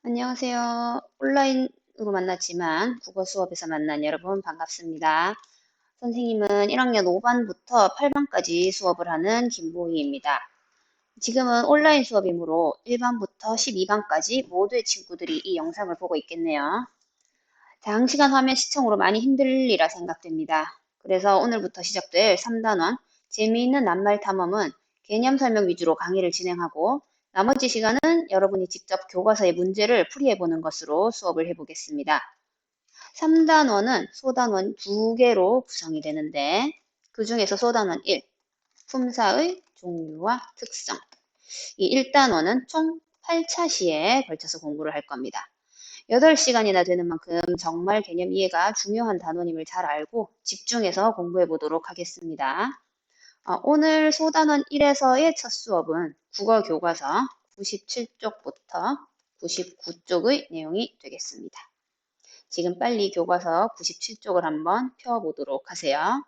안녕하세요. 온라인으로 만났지만 국어 수업에서 만난 여러분 반갑습니다. 선생님은 1학년 5반부터 8반까지 수업을 하는 김보희입니다. 지금은 온라인 수업이므로 1반부터 12반까지 모두의 친구들이 이 영상을 보고 있겠네요. 장시간 화면 시청으로 많이 힘들리라 생각됩니다. 그래서 오늘부터 시작될 3단원 재미있는 낱말 탐험은 개념 설명 위주로 강의를 진행하고 나머지 시간은 여러분이 직접 교과서의 문제를 풀이해보는 것으로 수업을 해보겠습니다. 3단원은 소단원 2개로 구성이 되는데 그 중에서 소단원 1, 품사의 종류와 특성. 이 1단원은 총 8차시에 걸쳐서 공부를 할 겁니다. 8시간이나 되는 만큼 정말 개념 이해가 중요한 단원임을 잘 알고 집중해서 공부해 보도록 하겠습니다. 오늘 소단원 1에서의 첫 수업은 국어 교과서 97쪽부터 99쪽의 내용이 되겠습니다. 지금 빨리 교과서 97쪽을 한번 펴보도록 하세요.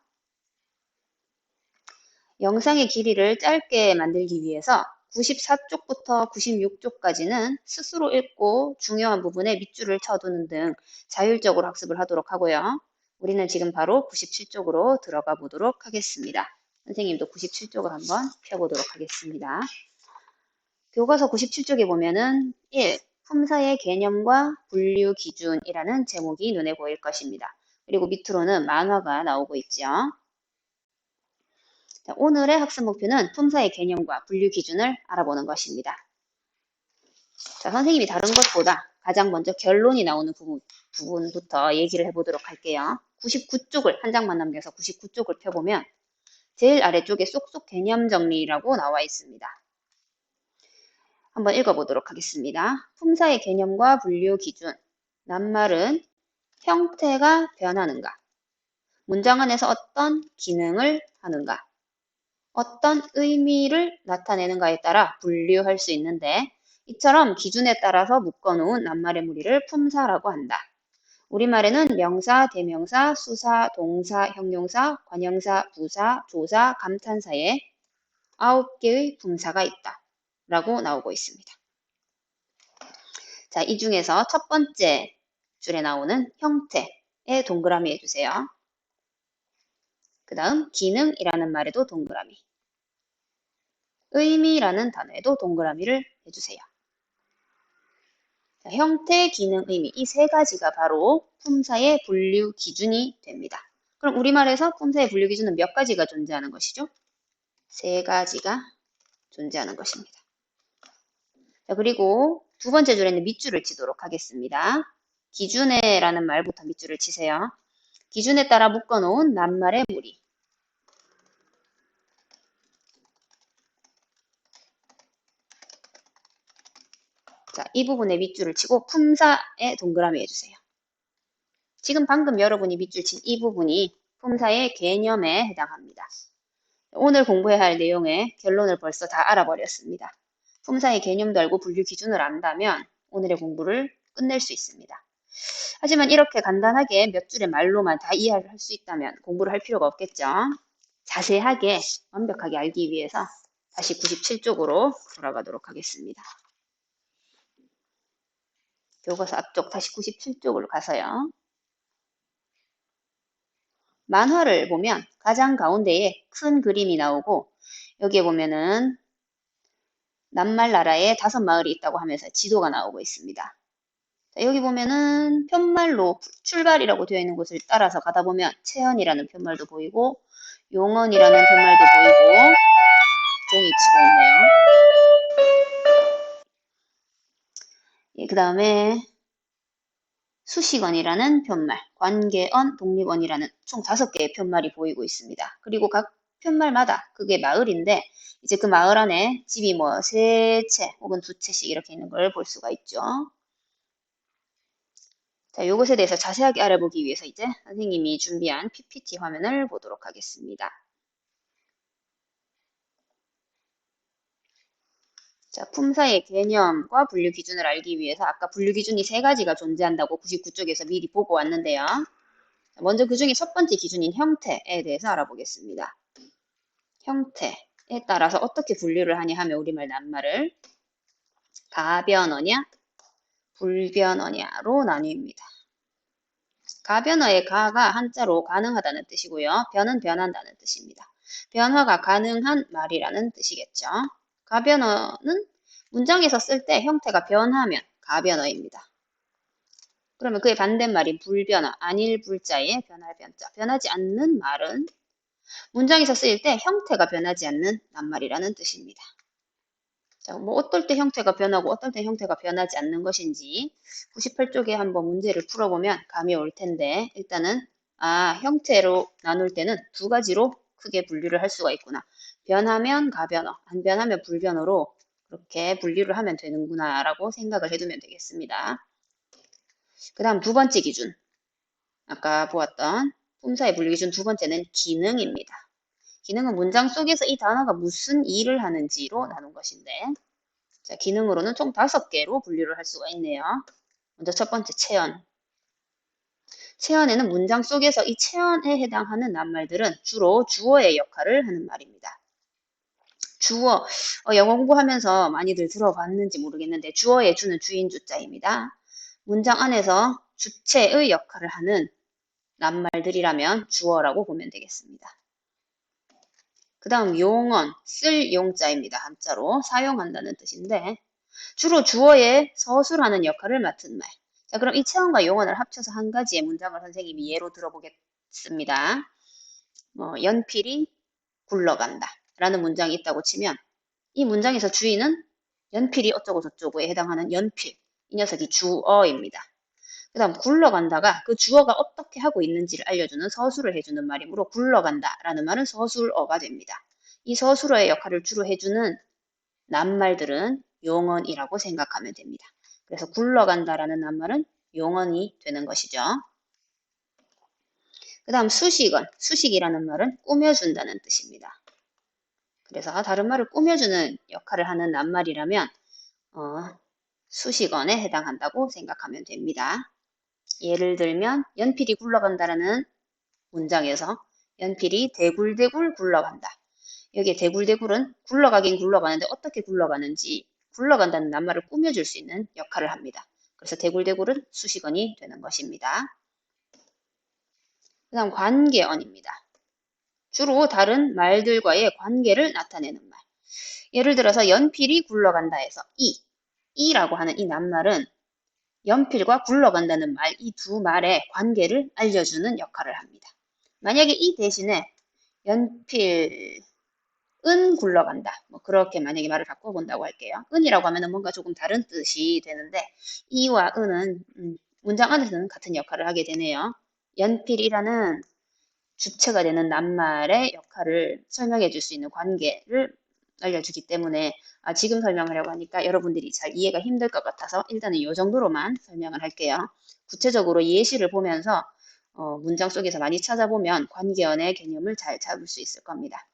영상의 길이를 짧게 만들기 위해서 94쪽부터 96쪽까지는 스스로 읽고 중요한 부분에 밑줄을 쳐두는 등 자율적으로 학습을 하도록 하고요. 우리는 지금 바로 97쪽으로 들어가 보도록 하겠습니다. 선생님도 97쪽을 한번 펴보도록 하겠습니다. 교과서 97쪽에 보면은 1. 품사의 개념과 분류 기준이라는 제목이 눈에 보일 것입니다. 그리고 밑으로는 만화가 나오고 있죠. 자, 오늘의 학습 목표는 품사의 개념과 분류 기준을 알아보는 것입니다. 자, 선생님이 다른 것보다 가장 먼저 결론이 나오는 부분부터 얘기를 해보도록 할게요. 99쪽을 한 장만 남겨서 99쪽을 펴보면 제일 아래쪽에 쏙쏙 개념 정리라고 나와 있습니다. 한번 읽어보도록 하겠습니다. 품사의 개념과 분류 기준. 낱말은 형태가 변하는가? 문장 안에서 어떤 기능을 하는가? 어떤 의미를 나타내는가에 따라 분류할 수 있는데 이처럼 기준에 따라서 묶어놓은 낱말의 무리를 품사라고 한다. 우리말에는 명사, 대명사, 수사, 동사, 형용사, 관형사, 부사, 조사, 감탄사에 9개의 품사가 있다. 라고 나오고 있습니다. 자, 이 중에서 첫 번째 줄에 나오는 형태에 동그라미 해주세요. 그 다음 기능이라는 말에도 동그라미. 의미라는 단어에도 동그라미를 해주세요. 자, 형태, 기능, 의미 이 세 가지가 바로 품사의 분류 기준이 됩니다. 그럼 우리말에서 품사의 분류 기준은 몇 가지가 존재하는 것이죠? 세 가지가 존재하는 것입니다. 자, 그리고 두 번째 줄에는 밑줄을 치도록 하겠습니다. 기준에라는 말부터 밑줄을 치세요. 기준에 따라 묶어놓은 낱말의 무리. 자, 이 부분에 밑줄을 치고 품사에 동그라미 해주세요. 지금 방금 여러분이 밑줄 친 이 부분이 품사의 개념에 해당합니다. 오늘 공부해야 할 내용의 결론을 벌써 다 알아버렸습니다. 품사의 개념도 알고 분류 기준을 안다면 오늘의 공부를 끝낼 수 있습니다. 하지만 이렇게 간단하게 몇 줄의 말로만 다 이해할 수 있다면 공부를 할 필요가 없겠죠. 자세하게 완벽하게 알기 위해서 다시 97쪽으로 돌아가도록 하겠습니다. 교과서 앞쪽 다시 97쪽으로 가서요. 만화를 보면 가장 가운데에 큰 그림이 나오고 여기에 보면은 낱말나라에 5마을이 있다고 하면서 지도가 나오고 있습니다. 자, 여기 보면은 편말로 출발이라고 되어 있는 곳을 따라서 가다 보면 채연이라는 편말도 보이고 용언이라는 편말도 보이고 종이 치고 있네요. 예, 그 다음에 수식언이라는 편말, 관계언, 독립언이라는 총 5개의 편말이 보이고 있습니다. 그리고 각 편말마다 그게 마을인데 이제 그 마을 안에 집이 뭐 3채 혹은 2채씩 이렇게 있는 걸 볼 수가 있죠. 자, 이것에 대해서 자세하게 알아보기 위해서 이제 선생님이 준비한 PPT 화면을 보도록 하겠습니다. 자, 품사의 개념과 분류 기준을 알기 위해서 아까 분류 기준이 3가지가 존재한다고 99쪽에서 미리 보고 왔는데요. 먼저 그 중에 첫 번째 기준인 형태에 대해서 알아보겠습니다. 형태에 따라서 어떻게 분류를 하냐 하면 우리말 낱말을 가변어냐, 불변어냐로 나뉩니다. 가변어의 가가 한자로 가능하다는 뜻이고요. 변은 변한다는 뜻입니다. 변화가 가능한 말이라는 뜻이겠죠. 가변어는 문장에서 쓸 때 형태가 변하면 가변어입니다. 그러면 그의 반대말인 불변어, 아닐 불자에 변할 변자, 변하지 않는 말은 문장에서 쓰일 때 형태가 변하지 않는 낱말이라는 뜻입니다. 자, 뭐 어떨 때 형태가 변하고 어떨 때 형태가 변하지 않는 것인지 98쪽에 한번 문제를 풀어보면 감이 올 텐데 일단은 형태로 나눌 때는 두 가지로 크게 분류를 할 수가 있구나. 변하면 가변어, 안 변하면 불변어로 그렇게 분류를 하면 되는구나 라고 생각을 해두면 되겠습니다. 그 다음 두 번째 기준, 아까 보았던 품사의 분류 기준 두 번째는 기능입니다. 기능은 문장 속에서 이 단어가 무슨 일을 하는지로 나눈 것인데, 자, 기능으로는 총 5개로 분류를 할 수가 있네요. 먼저 첫 번째 체언. 체언에는 문장 속에서 이 체언에 해당하는 낱말들은 주로 주어의 역할을 하는 말입니다. 주어, 영어 공부하면서 많이들 들어봤는지 모르겠는데 주어의 주는 주인 주자입니다. 문장 안에서 주체의 역할을 하는 낱말들이라면 주어라고 보면 되겠습니다. 그 다음 용언, 쓸 용자입니다. 한자로 사용한다는 뜻인데 주로 주어의 서술하는 역할을 맡은 말. 자, 그럼 이 체언과 용언을 합쳐서 한 가지의 문장을 선생님이 예로 들어보겠습니다. 연필이 굴러간다 라는 문장이 있다고 치면 이 문장에서 주인은 연필이 어쩌고 저쩌고에 해당하는 연필, 이 녀석이 주어입니다. 그 다음 굴러간다가 그 주어가 어떻게 하고 있는지를 알려주는 서술을 해주는 말이므로 굴러간다 라는 말은 서술어가 됩니다. 이 서술어의 역할을 주로 해주는 낱말들은 용언이라고 생각하면 됩니다. 그래서 굴러간다라는 낱말은 용언이 되는 것이죠. 그 다음 수식은, 수식이라는 말은 꾸며준다는 뜻입니다. 그래서 다른 말을 꾸며주는 역할을 하는 낱말이라면 수식언에 해당한다고 생각하면 됩니다. 예를 들면 연필이 굴러간다라는 문장에서 연필이 대굴대굴 굴러간다. 여기에 대굴대굴은 굴러가긴 굴러가는데 어떻게 굴러가는지 굴러간다는 낱말을 꾸며줄 수 있는 역할을 합니다. 그래서 대굴대굴은 수식언이 되는 것입니다. 그 다음 관계언입니다. 주로 다른 말들과의 관계를 나타내는 말. 예를 들어서 연필이 굴러간다 해서 이라고 하는 이 낱말은 연필과 굴러간다는 말, 이 두 말의 관계를 알려주는 역할을 합니다. 만약에 이 대신에 연필은 굴러간다. 뭐 그렇게 만약에 말을 바꿔본다고 할게요. 은이라고 하면 뭔가 조금 다른 뜻이 되는데 이와 은은 문장 안에서는 같은 역할을 하게 되네요. 연필이라는 주체가 되는 낱말의 역할을 설명해 줄 수 있는 관계를 알려주기 때문에 지금 설명하려고 하니까 여러분들이 잘 이해가 힘들 것 같아서 일단은 이 정도로만 설명을 할게요. 구체적으로 예시를 보면서 문장 속에서 많이 찾아보면 관계언의 개념을 잘 잡을 수 있을 겁니다.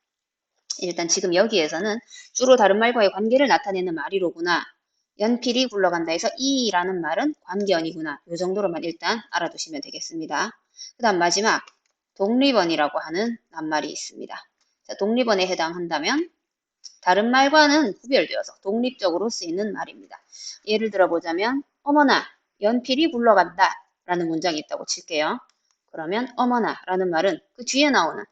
일단 지금 여기에서는 주로 다른 말과의 관계를 나타내는 말이로구나. 연필이 굴러간다 해서 이라는 말은 관계언이구나. 이 정도로만 일단 알아두시면 되겠습니다. 그 다음 마지막 독립언이라고 하는 낱말이 있습니다. 자, 독립언에 해당한다면 다른 말과는 구별되어서 독립적으로 쓰이는 말입니다. 예를 들어보자면 어머나 연필이 굴러간다 라는 문장이 있다고 칠게요. 그러면 어머나 라는 말은 그 뒤에 나오는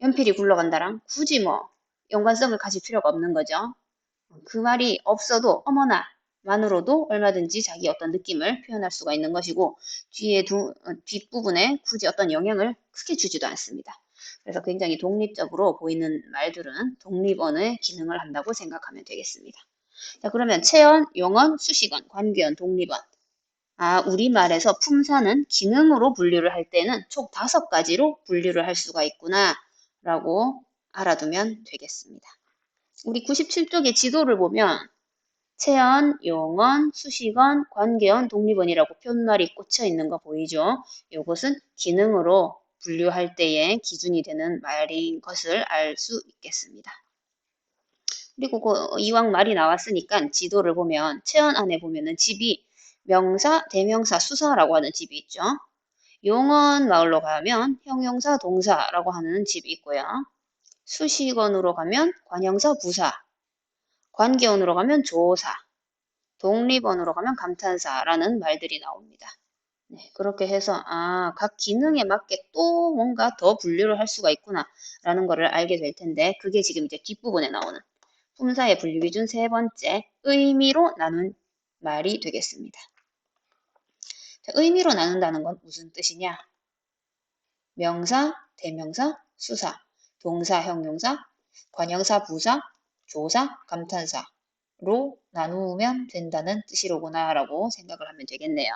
연필이 굴러간다랑 굳이 뭐 연관성을 가질 필요가 없는 거죠. 그 말이 없어도 어머나 만으로도 얼마든지 자기 어떤 느낌을 표현할 수가 있는 것이고 뒤에 뒷부분에 굳이 어떤 영향을 크게 주지도 않습니다. 그래서 굉장히 독립적으로 보이는 말들은 독립언의 기능을 한다고 생각하면 되겠습니다. 자, 그러면 체언, 용언, 수식언, 관계언, 독립언. 우리말에서 품사는 기능으로 분류를 할 때는 총 5가지로 분류를 할 수가 있구나 라고 알아두면 되겠습니다. 우리 97쪽의 지도를 보면 체언, 용언, 수식언, 관계언, 독립언이라고 표말이 꽂혀 있는 거 보이죠? 이것은 기능으로 분류할 때의 기준이 되는 말인 것을 알 수 있겠습니다. 그리고 이왕 말이 나왔으니까 지도를 보면 체언 안에 보면은 집이 명사, 대명사, 수사라고 하는 집이 있죠. 용언 마을로 가면 형용사, 동사라고 하는 집이 있고요. 수식언으로 가면 관형사, 부사, 관계언으로 가면 조사, 독립언어로 가면 감탄사라는 말들이 나옵니다. 네, 그렇게 해서 각 기능에 맞게 또 뭔가 더 분류를 할 수가 있구나 라는 거를 알게 될 텐데 그게 지금 이제 뒷부분에 나오는 품사의 분류 기준 세 번째 의미로 나눈 말이 되겠습니다. 자, 의미로 나눈다는 건 무슨 뜻이냐? 명사, 대명사, 수사, 동사, 형용사, 관형사, 부사, 조사, 감탄사로 나누면 된다는 뜻이로구나 라고 생각을 하면 되겠네요.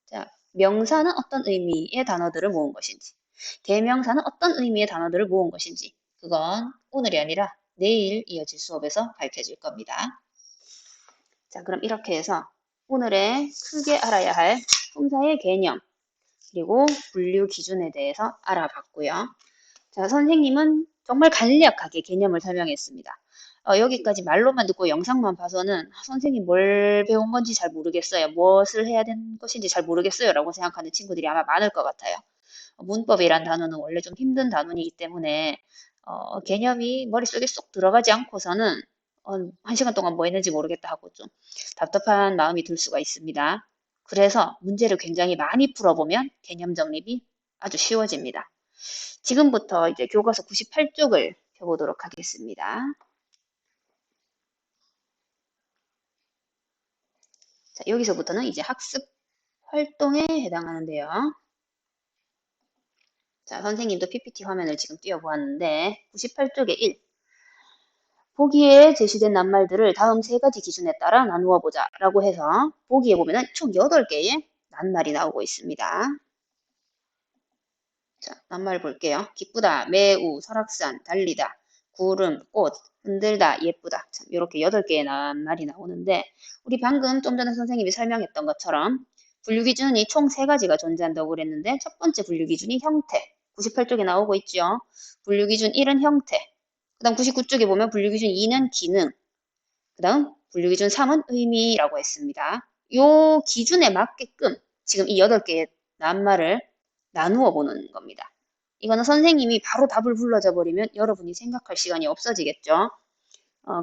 자, 명사는 어떤 의미의 단어들을 모은 것인지, 대명사는 어떤 의미의 단어들을 모은 것인지, 그건 오늘이 아니라 내일 이어질 수업에서 밝혀질 겁니다. 자, 그럼 이렇게 해서 오늘의 크게 알아야 할 품사의 개념, 그리고 분류 기준에 대해서 알아봤고요. 자, 선생님은 정말 간략하게 개념을 설명했습니다. 여기까지 말로만 듣고 영상만 봐서는 선생님 뭘 배운 건지 잘 모르겠어요. 무엇을 해야 되는 것인지 잘 모르겠어요. 라고 생각하는 친구들이 아마 많을 것 같아요. 문법이란 단어는 원래 좀 힘든 단어이기 때문에 개념이 머릿속에 쏙 들어가지 않고서는 한 시간 동안 뭐 했는지 모르겠다 하고 좀 답답한 마음이 들 수가 있습니다. 그래서 문제를 굉장히 많이 풀어보면 개념 정립이 아주 쉬워집니다. 지금부터 이제 교과서 98쪽을 펴보도록 하겠습니다. 자, 여기서부터는 이제 학습 활동에 해당하는데요. 자, 선생님도 PPT 화면을 지금 띄워보았는데 98쪽에 1. 보기에 제시된 낱말들을 다음 세 가지 기준에 따라 나누어 보자 라고 해서 보기에 보면은 총 8개의 낱말이 나오고 있습니다. 자, 낱말 볼게요. 기쁘다, 매우, 설악산, 달리다, 구름, 꽃, 흔들다, 예쁘다. 참, 이렇게 8개의 낱말이 나오는데 우리 방금 좀 전에 선생님이 설명했던 것처럼 분류 기준이 총 3가지가 존재한다고 그랬는데 첫 번째 분류 기준이 형태. 98쪽에 나오고 있죠. 분류 기준 1은 형태. 그 다음 99쪽에 보면 분류 기준 2는 기능. 그 다음 분류 기준 3은 의미라고 했습니다. 요 기준에 맞게끔 지금 이 8개의 낱말을 나누어 보는 겁니다. 이거는 선생님이 바로 답을 불러줘 버리면 여러분이 생각할 시간이 없어지겠죠.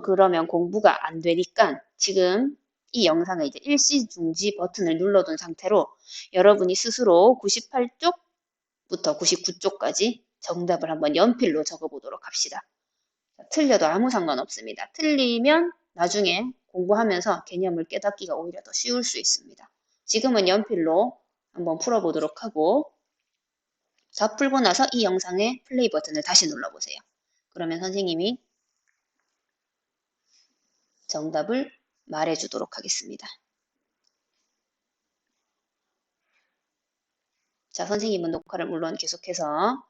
그러면 공부가 안 되니까 지금 이 영상을 이제 일시 중지 버튼을 눌러둔 상태로 여러분이 스스로 98쪽부터 99쪽까지 정답을 한번 연필로 적어보도록 합시다. 틀려도 아무 상관없습니다. 틀리면 나중에 공부하면서 개념을 깨닫기가 오히려 더 쉬울 수 있습니다. 지금은 연필로 한번 풀어보도록 하고 다 풀고 나서 이 영상의 플레이 버튼을 다시 눌러보세요. 그러면 선생님이 정답을 말해주도록 하겠습니다. 자, 선생님은 녹화를 물론 계속해서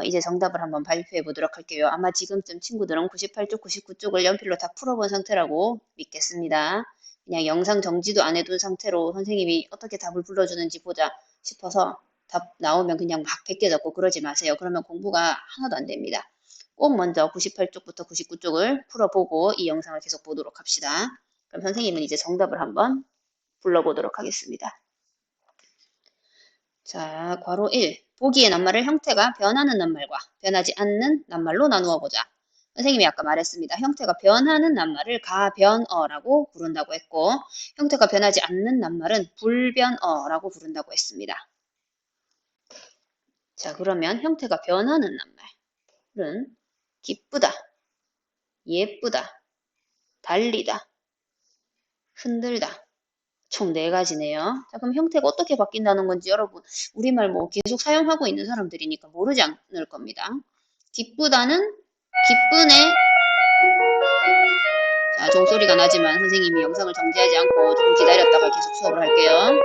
이제 정답을 한번 발표해 보도록 할게요. 아마 지금쯤 친구들은 98쪽, 99쪽을 연필로 다 풀어본 상태라고 믿겠습니다. 그냥 영상 정지도 안 해둔 상태로 선생님이 어떻게 답을 불러주는지 보자 싶어서 답 나오면 그냥 막 베껴 적고 그러지 마세요. 그러면 공부가 하나도 안 됩니다. 꼭 먼저 98쪽부터 99쪽을 풀어보고 이 영상을 계속 보도록 합시다. 그럼 선생님은 이제 정답을 한번 불러보도록 하겠습니다. 자, 괄호 1. 보기의 낱말을 형태가 변하는 낱말과 변하지 않는 낱말로 나누어 보자. 선생님이 아까 말했습니다. 형태가 변하는 낱말을 가변어라고 부른다고 했고 형태가 변하지 않는 낱말은 불변어라고 부른다고 했습니다. 자, 그러면 형태가 변하는 낱말은 기쁘다, 예쁘다, 달리다, 흔들다. 총 4가지네요. 자, 그럼 형태가 어떻게 바뀐다는 건지 여러분 우리말 뭐 계속 사용하고 있는 사람들이니까 모르지 않을 겁니다. 기쁘다는 기쁘네. 자, 종소리가 나지만 선생님이 영상을 정지하지 않고 조금 기다렸다가 계속 수업을 할게요.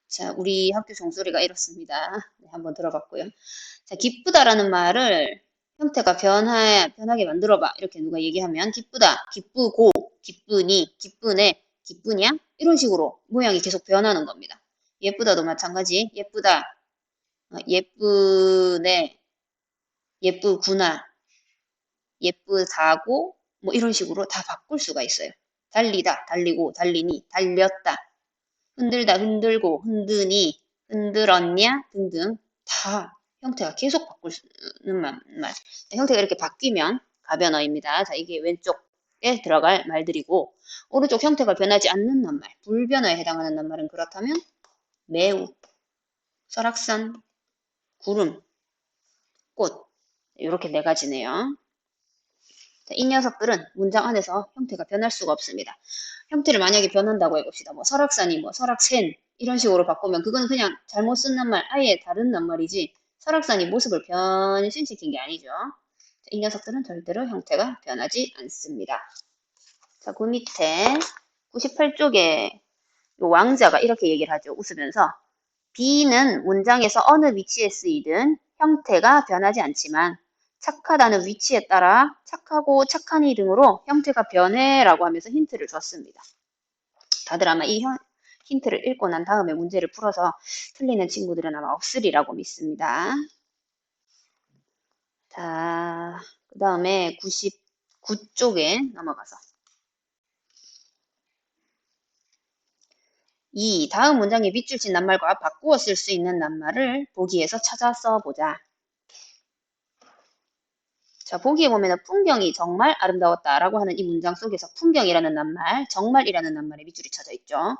자, 우리 학교 종소리가 이렇습니다. 네, 한번 들어봤고요. 자, 기쁘다라는 말을 형태가 변하게 만들어봐. 이렇게 누가 얘기하면 기쁘다, 기쁘고, 기쁘니, 기쁘네, 기쁘냐? 이런 식으로 모양이 계속 변하는 겁니다. 예쁘다도 마찬가지. 예쁘다, 예쁘네, 예쁘구나, 예쁘다고 뭐 이런 식으로 다 바꿀 수가 있어요. 달리다, 달리고, 달리니, 달렸다. 흔들다, 흔들고, 흔드니, 흔들었냐 등등 다 형태가 계속 바꾸는 말. 형태가 이렇게 바뀌면 가변어입니다. 자, 이게 왼쪽에 들어갈 말들이고 오른쪽 형태가 변하지 않는 낱말, 불변어에 해당하는 낱말은 그렇다면 매우, 설악산, 구름, 꽃 이렇게 네 가지네요. 자, 이 녀석들은 문장 안에서 형태가 변할 수가 없습니다. 형태를 만약에 변한다고 해봅시다. 뭐 설악산이 뭐 설악센 이런 식으로 바꾸면 그건 그냥 잘못 쓴 낱말, 아예 다른 낱말이지 설악산이 모습을 변신시킨 게 아니죠. 자, 이 녀석들은 절대로 형태가 변하지 않습니다. 자, 그 밑에 98쪽에 왕자가 이렇게 얘기를 하죠. 웃으면서 B는 문장에서 어느 위치에 쓰이든 형태가 변하지 않지만 착하다는 위치에 따라 착하고 착하니 등으로 형태가 변해라고 하면서 힌트를 줬습니다. 다들 아마 이 힌트를 읽고 난 다음에 문제를 풀어서 틀리는 친구들은 아마 없으리라고 믿습니다. 자, 그 다음에 99쪽에 넘어가서 이 다음 문장의 밑줄 친 낱말과 바꾸어 쓸 수 있는 낱말을 보기에서 찾아 써보자. 자, 보기에 보면 풍경이 정말 아름다웠다라고 하는 이 문장 속에서 풍경이라는 낱말, 정말이라는 낱말의 밑줄이 쳐져 있죠.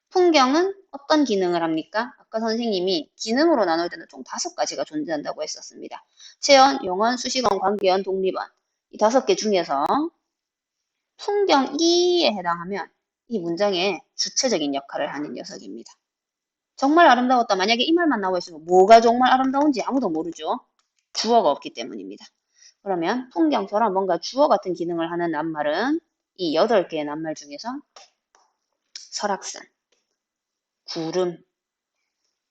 풍경은 어떤 기능을 합니까? 아까 선생님이 기능으로 나눌 때는 총 5가지가 존재한다고 했었습니다. 체언, 용언, 수식언, 관계언, 독립언. 이 5개 중에서 풍경 2에 해당하면 이 문장의 주체적인 역할을 하는 녀석입니다. 정말 아름다웠다. 만약에 이 말만 나와 있으면 뭐가 정말 아름다운지 아무도 모르죠. 주어가 없기 때문입니다. 그러면 풍경처럼 뭔가 주어 같은 기능을 하는 낱말은 이 8개의 낱말 중에서 설악산, 구름,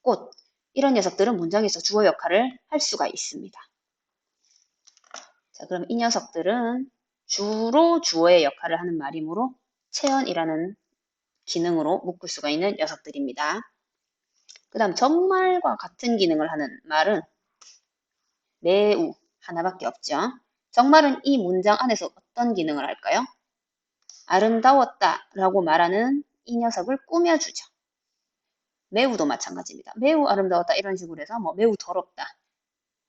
꽃 이런 녀석들은 문장에서 주어 역할을 할 수가 있습니다. 자, 그럼 이 녀석들은 주로 주어의 역할을 하는 말이므로 체언이라는 기능으로 묶을 수가 있는 녀석들입니다. 그 다음 정말과 같은 기능을 하는 말은 매우 하나밖에 없죠. 정말은 이 문장 안에서 어떤 기능을 할까요? 아름다웠다 라고 말하는 이 녀석을 꾸며주죠. 매우도 마찬가지입니다. 매우 아름다웠다 이런 식으로 해서 뭐 매우 더럽다,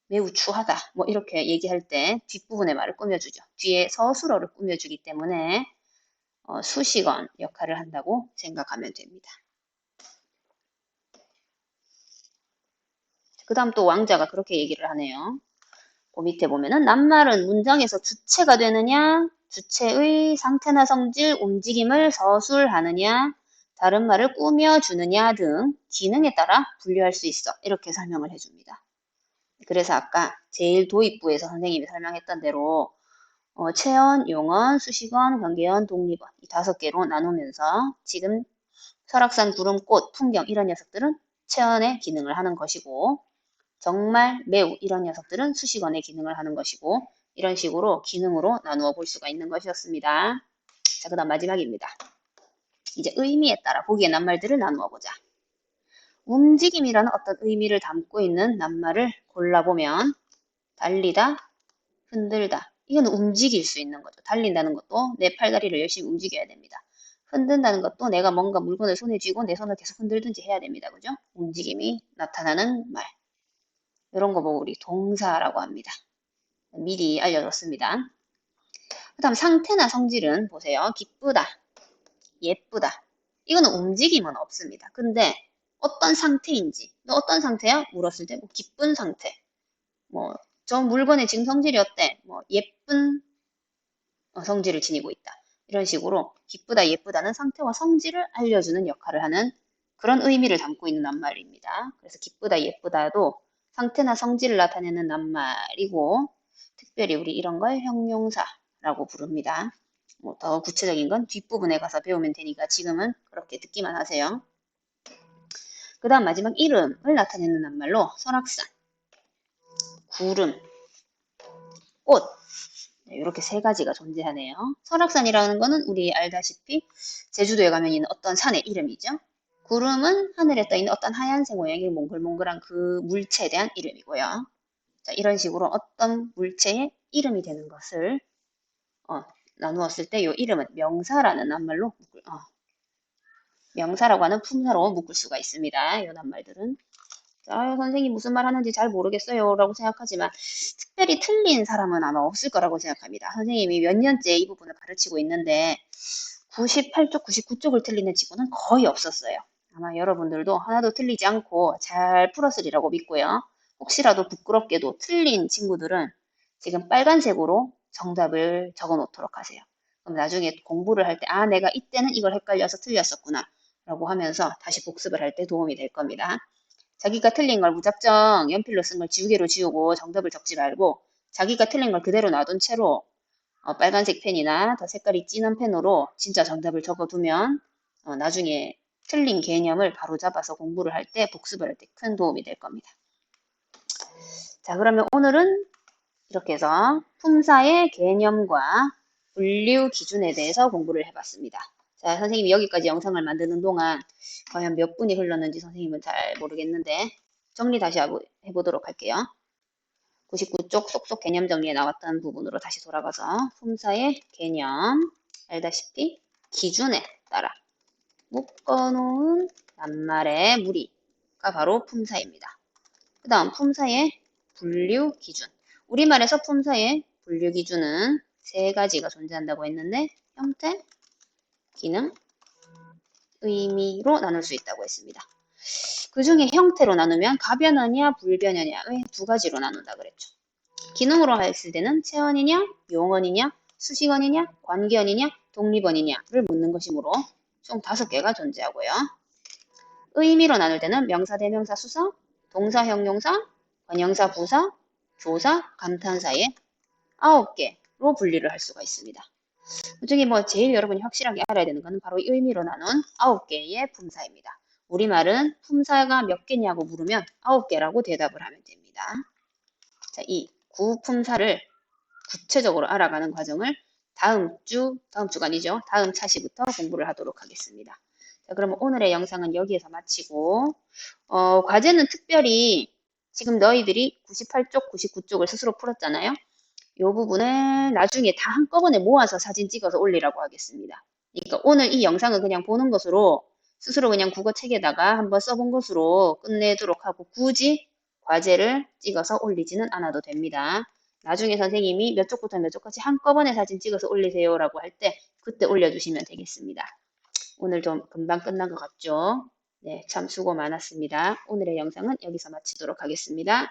매우 추하다 뭐 이렇게 얘기할 때 뒷부분의 말을 꾸며주죠. 뒤에 서술어를 꾸며주기 때문에 수식언 역할을 한다고 생각하면 됩니다. 그 다음 또 왕자가 그렇게 얘기를 하네요. 그 밑에 보면은 낱말은 문장에서 주체가 되느냐, 주체의 상태나 성질, 움직임을 서술하느냐, 다른 말을 꾸며주느냐 등 기능에 따라 분류할 수 있어. 이렇게 설명을 해줍니다. 그래서 아까 제일 도입부에서 선생님이 설명했던 대로 체언, 용언, 수식언, 관계언, 독립언 이 5개로 나누면서 지금 설악산, 구름, 꽃, 풍경 이런 녀석들은 체언의 기능을 하는 것이고 정말, 매우 이런 녀석들은 수식언의 기능을 하는 것이고 이런 식으로 기능으로 나누어 볼 수가 있는 것이었습니다. 자, 그 다음 마지막입니다. 이제 의미에 따라 보기의 낱말들을 나누어 보자. 움직임이라는 어떤 의미를 담고 있는 낱말을 골라보면 달리다, 흔들다. 이건 움직일 수 있는 거죠. 달린다는 것도 내 팔다리를 열심히 움직여야 됩니다. 흔든다는 것도 내가 뭔가 물건을 손에 쥐고 내 손을 계속 흔들든지 해야 됩니다. 그죠? 움직임이 나타나는 말. 이런 거 보고 우리 동사라고 합니다. 미리 알려줬습니다. 그 다음 상태나 성질은 보세요. 기쁘다, 예쁘다. 이거는 움직임은 없습니다. 근데 어떤 상태인지, 너 어떤 상태야? 물었을 때 뭐 기쁜 상태, 뭐 저 물건의 지금 성질이 어때? 뭐 예쁜 성질을 지니고 있다. 이런 식으로 기쁘다, 예쁘다는 상태와 성질을 알려주는 역할을 하는 그런 의미를 담고 있는 낱말입니다. 그래서 기쁘다, 예쁘다도 상태나 성질을 나타내는 낱말이고 특별히 우리 이런 걸 형용사라고 부릅니다. 뭐 더 구체적인 건 뒷부분에 가서 배우면 되니까 지금은 그렇게 듣기만 하세요. 그 다음 마지막 이름을 나타내는 낱말로 설악산, 구름, 꽃 이렇게 3가지가 존재하네요. 설악산이라는 거는 우리 알다시피 제주도에 가면 있는 어떤 산의 이름이죠. 구름은 하늘에 떠 있는 어떤 하얀색 모양의 몽글몽글한 그 물체에 대한 이름이고요. 자, 이런 식으로 어떤 물체의 이름이 되는 것을 나누었을 때 이 이름은 명사라는 낱말로 명사라고 하는 품사로 묶을 수가 있습니다. 이 낱말들은. 아유, 선생님 무슨 말 하는지 잘 모르겠어요 라고 생각하지만 특별히 틀린 사람은 아마 없을 거라고 생각합니다. 선생님이 몇 년째 이 부분을 가르치고 있는데 98쪽, 99쪽을 틀리는 친구는 거의 없었어요. 아마 여러분들도 하나도 틀리지 않고 잘 풀었으리라고 믿고요. 혹시라도 부끄럽게도 틀린 친구들은 지금 빨간색으로 정답을 적어 놓도록 하세요. 그럼 나중에 공부를 할 때, 아, 내가 이때는 이걸 헷갈려서 틀렸었구나 라고 하면서 다시 복습을 할 때 도움이 될 겁니다. 자기가 틀린 걸 무작정 연필로 쓴 걸 지우개로 지우고 정답을 적지 말고 자기가 틀린 걸 그대로 놔둔 채로 빨간색 펜이나 더 색깔이 진한 펜으로 진짜 정답을 적어두면 나중에 틀린 개념을 바로잡아서 공부를 할 때 복습을 할 때 큰 도움이 될 겁니다. 자, 그러면 오늘은 이렇게 해서 품사의 개념과 분류 기준에 대해서 공부를 해봤습니다. 자, 선생님이 여기까지 영상을 만드는 동안 과연 몇 분이 흘렀는지 선생님은 잘 모르겠는데 정리 다시 해보도록 할게요. 99쪽 속속 개념 정리에 나왔던 부분으로 다시 돌아가서 품사의 개념, 알다시피 기준에 따라 묶어놓은 낱말의 무리가 바로 품사입니다. 그 다음 품사의 분류 기준. 우리말에서 품사의 분류 기준은 세 가지가 존재한다고 했는데 형태, 기능, 의미로 나눌 수 있다고 했습니다. 그 중에 형태로 나누면 가변어냐 불변어냐 왜 두 가지로 나눈다 그랬죠. 기능으로 했을 때는 체언이냐 용언이냐 수식언이냐 관계언이냐 독립언이냐를 묻는 것이므로 총 5개가 존재하고요. 의미로 나눌 때는 명사, 대명사, 수사, 동사, 형용사, 관형사, 부사, 조사, 감탄사의 9개로 분리를 할 수가 있습니다. 그중에 뭐 제일 여러분이 확실하게 알아야 되는 것은 바로 의미로 나눈 9개의 품사입니다. 우리말은 품사가 몇 개냐고 물으면 9개라고 대답을 하면 됩니다. 자, 이 구품사를 구체적으로 알아가는 과정을 다음 주가 아니죠. 다음 차시부터 공부를 하도록 하겠습니다. 자, 그러면 오늘의 영상은 여기에서 마치고, 과제는 특별히 지금 너희들이 98쪽, 99쪽을 스스로 풀었잖아요. 이 부분을 나중에 다 한꺼번에 모아서 사진 찍어서 올리라고 하겠습니다. 그러니까 오늘 이 영상은 그냥 보는 것으로 스스로 그냥 국어책에다가 한번 써본 것으로 끝내도록 하고 굳이 과제를 찍어서 올리지는 않아도 됩니다. 나중에 선생님이 몇 쪽부터 몇 쪽까지 한꺼번에 사진 찍어서 올리세요라고 할 때 그때 올려주시면 되겠습니다. 오늘 좀 금방 끝난 것 같죠? 네, 참 수고 많았습니다. 오늘의 영상은 여기서 마치도록 하겠습니다.